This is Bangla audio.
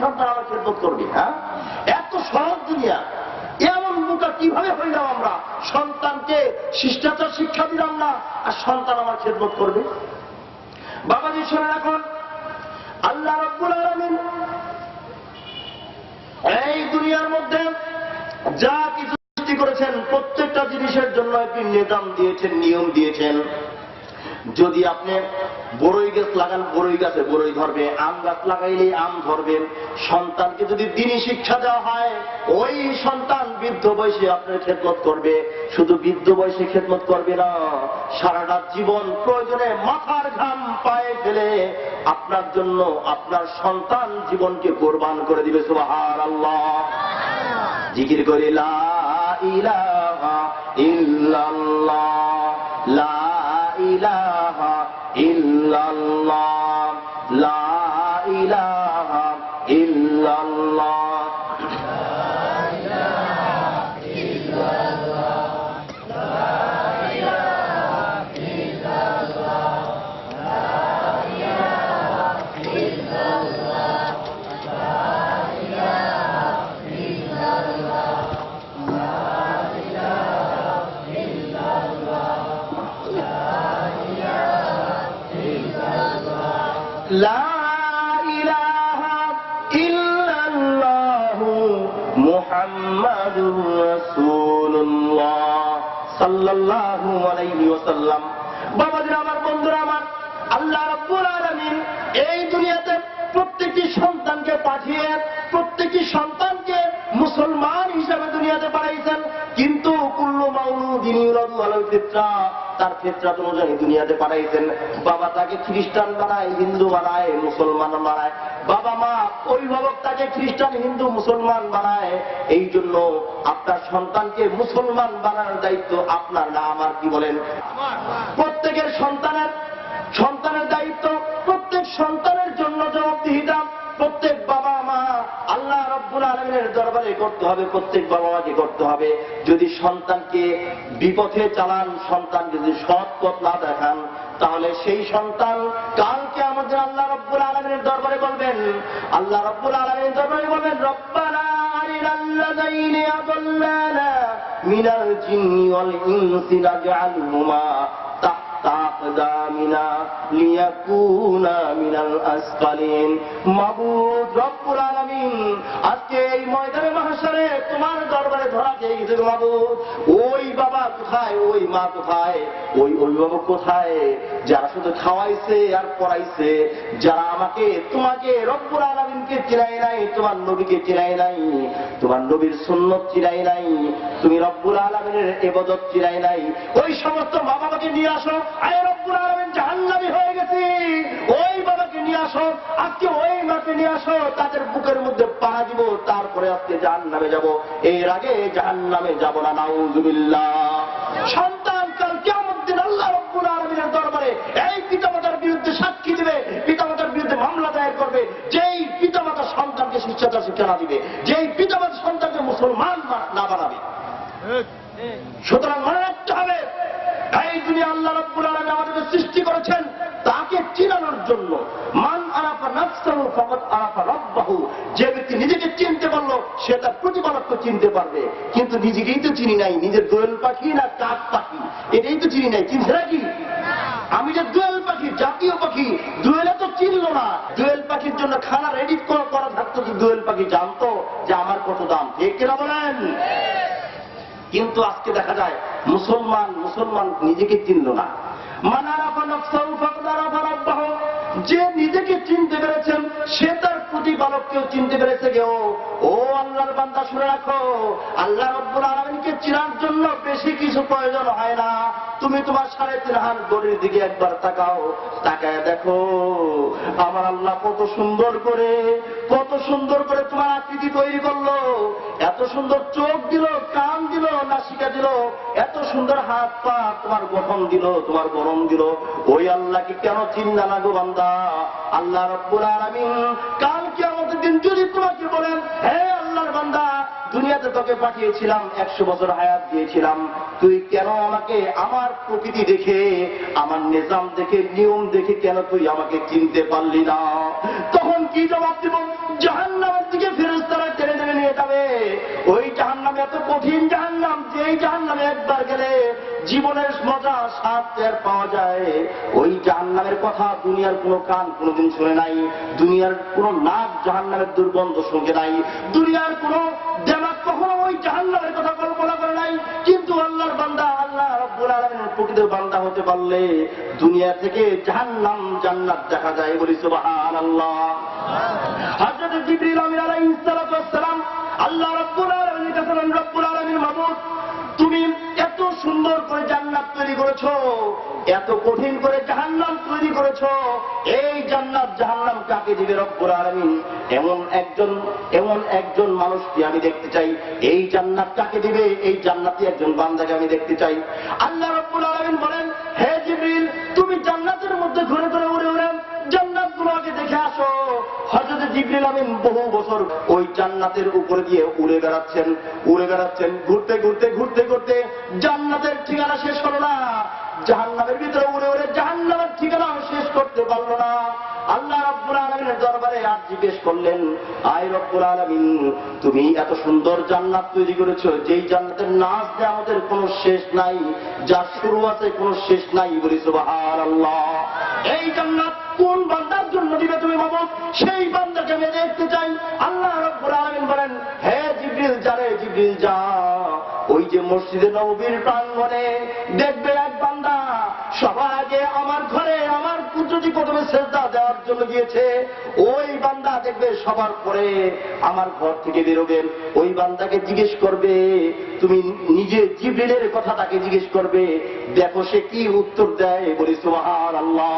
সন্তান আমার খেদমত করবে? হ্যাঁ, এত সহজ দুনিয়া। এমন বোকা কিভাবে হইলাম আমরা? সন্তানকে শিষ্টাচার শিক্ষা দিলাম না, আর সন্তান আমার খেদমত করবে। বাবাজি শুনে রাখুন, আল্লাহ রাব্বুল আলামিন এই দুনিয়ার মধ্যে যা কিছু সৃষ্টি করেছেন প্রত্যেকটা জিনিসের জন্য একটি নিয়ম দিয়েছেন, নিয়ম দিয়েছেন। যদি আপনি বড়ই গাছ লাগান, বড়ই গাছে বড়ই ধরবে, আম গাছ লাগাইলে আম ধরবে। সন্তানকে যদি দ্বীনি শিক্ষা দেওয়া হয়, ওই সন্তান বৃদ্ধ বয়সে আপনার খেদমত করবে। শুধু বৃদ্ধ বয়সে খেদমত করবে না, সারাটা জীবন প্রয়োজনে মাথার ঘাম পায়ে ফেলে আপনার জন্য আপনার সন্তান জীবনকে কোরবান করে দিবে। সুবহানাল্লাহ। জিকির করে লা ইলাহা ইল্লাল্লাহ, লা ইলাহা ইল্লাল্লাহ, লা ইলাহা ইল্লাল্লাহ। লা ইলাহা ইল্লাল্লাহু মুহাম্মাদুর রাসূলুল্লাহ সাল্লাল্লাহু আলাইহি ওয়াসাল্লাম। বাবাজিরা আমার, বন্ধুরা আমার, আল্লাহ রাব্বুল আলামিন এই দুনিয়াতে প্রত্যেকটি সন্তানকে পাঠিয়ে প্রত্যেকটি সন্তানকে মুসলমান হিসাবে দুনিয়াতে পাঠাইছেন। কিন্তু কুল্লু মাউলুদিন ইউলাদু আলাল ফিতরা, তার ফিতরাত অনুযায়ী দুনিয়াতে পাঠাইছেন। বাবা তাকে খ্রিস্টান বানায়, হিন্দু বানায়, মুসলমান বানায়। বাবা মা অভিভাবক তাকে খ্রিস্টান, হিন্দু, মুসলমান বানায়। এই জন্য আপনার সন্তানকে মুসলমান বানানোর দায়িত্ব আপনার, না আমার? কি বলেন? প্রত্যেকের সন্তানের দায়িত্ব, প্রত্যেক সন্তানের জন্য জবাবদিহিতা প্রত্যেক বাবা মা আল্লাহ রাব্বুল আলামিনের দরবারে করতে হবে, প্রত্যেক বাবা মাকে করতে হবে। যদি সন্তানকে বিপথে চালান, সন্তান যদি সৎ পথ না দেখান, তাহলে সেই সন্তান কালকে আমাদের আল্লাহ রাব্বুল আলামিনের দরবারে বলবেন, আল্লাহ রাব্বুল আলামিনের দরবারে বলবেন, রব্বানা আরিনাল্লাযাইনি আযাল্লানা মিনাল জিন্নি ওয়াল ইনসি নাজআলহুমা তাকদামিনা লিয়াকুনা মিনাল আসফালিন। মাবুদ রব্বুল আলামিন, আজকে এই ময়দানে মাহশারে তোমার দরবারে ধরা খেয়ে গেছে মাবুদ। ওই বাবা কোথায়, ওই মা কোথায়, ওই অভিভাবক কোথায়, যারা শুধু খাওয়াইছে আর পড়াইছে, যারা আমাকে তোমাকে রব্বুল আলামিনকে চিনাই নাই, তোমার নবীকে চিনাই নাই, তোমার নবীর সুন্নাত চিনাই নাই, তুমি রব্বুল আলামিনের ইবাদত চিনাই নাই, ওই সমস্ত মা বাবাকে নিয়ে আসো। আয় রব্বুল আলামিন জাহান্নামী হয়ে গেছি, ওই বাবাকে নিয়ে আসো, আজকে ওই মাকে নিয়ে আসো, তাদের বুকের মধ্যে পাড়া দিব, তারপরে আজকে জাহান্নামে যাব। এর আগে জাহান্নামে যাব না, নাউযুবিল্লাহ। সন্তান কাল কিয়ামত দিন আল্লাহ রব্বুল আলামিনের দরবারে এই পিতামাতার বিরুদ্ধে সাক্ষী দিবে, পিতামাতার বিরুদ্ধে মামলা দায়ের করবে, যেই পিতামাতা সন্তানকে শিষ্টাচার শিক্ষা না দিবে, যেই পিতামাতা সন্তানকে মুসলমান না বানাবে। সুতরাং মনে রাখতে হবে, এই দুনিয়া আল্লাহ রাব্বুল আলামিন আমাদেরকে সৃষ্টি করেছেন তাকে চিনানোর জন্য। মান আরাফা নাফসাহু ফাকাদ আরাফা রাব্বাহু, যে ব্যক্তি নিজেকে চিনতে পারলো সে তার প্রতিপালককে চিনতে পারবে। কিন্তু নিজেকেই তো চিনি নাই, নিজের দোয়েল পাখি না কাক পাখি এটাই তো চিনি নাই, চিনছে নাকি? আমি যে দোয়েল পাখি, জাতীয় পাখি, দোয়েলে তো চিনলো না। দোয়েল পাখির জন্য খানা রেডি করা থাকতো, কি দোয়েল পাখি জানতো যে আমার কত দাম, ঠিক কিনা বলেন? কিন্তু আজকে দেখা যায় মুসলমান নিজেকে চিনল না। যে নিজেকে চিনতে পেরেছেন সে তার প্রতিপালককেও চিনতে পেরেছে। কেউ ও আল্লাহর বান্দা শুনে রাখো, আল্লাহ রাব্বুল আলামিনকে চিনার জন্য বেশি কিছু প্রয়োজন হয় না। তুমি তোমার 3.5 হাত গড়ির দিকে একবার তাকাও, তাকায় দেখো আমার আল্লাহ কত সুন্দর করে তোমার আকৃতি তৈরি করলো, এত সুন্দর চোখ দিল, কান দিল, নাসিকা দিল, এত সুন্দর হাত পা তোমার গঠন দিল, তোমার গরম দিল। ওই আল্লাহকে কেন চিন্তা না গো বান্দা? আল্লাহ রাব্বুল আলামিন কাল কিয়ামতের দিন যদি তোমাকে বলেন, হে আল্লাহর বান্দা, দুনিয়াতে তোকে পাঠিয়েছিলাম, 100 বছর হায়াত দিয়েছিলাম, তুই কেন আমাকে আমার প্রকৃতি দেখে, আমার নিজাম দেখে, নিয়ম দেখে কেন তুই আমাকে চিনতে পারলি না? তখন কি জবাব দিব? জাহান্নামে একবার গেলে জীবনের মজা স্বাদ টের পাওয়া যায়। ওই জাহান্নামের কথা দুনিয়ার কোনো কান কোনোদিন শুনে নাই, দুনিয়ার কোনো নাক জাহান্নামের দুর্গন্ধ শুনে নাই, দুনিয়ার কোনো দেমাগ কখনো ওই জাহান্নামের কথা কল্পনা করে নাই। কিন্তু আল্লাহর বান্দা, আল্লাহ রাব্বুল আলামিনের প্রকৃত বান্দা হতে পারলে দুনিয়া থেকে জাহান্নাম জান্নাত দেখা যায়। বলি সুবহানাল্লাহ। হযরত জিবরিল আমিন আলাইহিস সালাতু ওয়াস সালাম আল্লাহ রাব্বুল আলামিনের কাছে বলেন, রব্বুল আলামিন মাবুদ, তুমি এত সুন্দর করে জান্নাত তৈরি করেছো, এত কঠিন করে জাহান্নাম তৈরি করেছো, এই জান্নাত জাহান্নাম কাকে দিবে রব্বুল আলামিন? এমন একজন মানুষকে আমি দেখতে চাই। এই জান্নাত কাকে দিবে? এই জান্নাতি একজন বান্দাকে আমি দেখতে চাই। আল্লাহ রব্বুল আলামিন বলেন, হে জিবরিল, তুমি জান্নাতের মধ্যে ঘুরে ঘুরে উড়ে উড়ে জান্নাতগুলোকে দেখে আসো। হযরত জিবরিল আমিন বহু বছর ওই জান্নাতের উপরে দিয়ে উড়ে বেড়াচ্ছেন, ঘুরতে ঘুরতে জান্নাতের ঠিকানা শেষ হলো না, জাহান্নামের ভিতরে উড়ে উড়ে জাহান্নামের ঠিকানা শেষ করতে পারলো না। আল্লাহ রাব্বুল আলামিনের দরবারে আজ জিজ্ঞেস করলেন, আয় রব্বুল আলামিন, তুমি এত সুন্দর জান্নাত তৈরি করেছো, যেই জান্নাতের নাজ নেয়ামতের কোনো শেষ নাই, যার শুরু আছে কোনো শেষ নাই। বলি সুবহানাল্লাহ। এই জান্নাত কোন বান্দার জন্য দিবে তুমি মাবুদ? সেই বান্দাকে আমি দেখতে চাই। আল্লাহ রাব্বুল আলামিন বলেন, হে জিবরিল, জিবরিল যা, ওই যে মসজিদে নববীর প্রাঙ্গণে দেখবে এক বান্দা সবার আগে আমার ঘরে আমার কুদরতি কদমে সেজদা দেওয়ার জন্য গিয়েছে। ওই বান্দা দেখবে সবার পরে আমার ঘর থেকে বেরোবেন, ওই বান্দাকে জিজ্ঞেস করবে, তুমি নিজে জিবরিলের কথা তাকে জিজ্ঞেস করবে, দেখো সে কি উত্তর দেয়। বলি সুবহানাল্লাহ।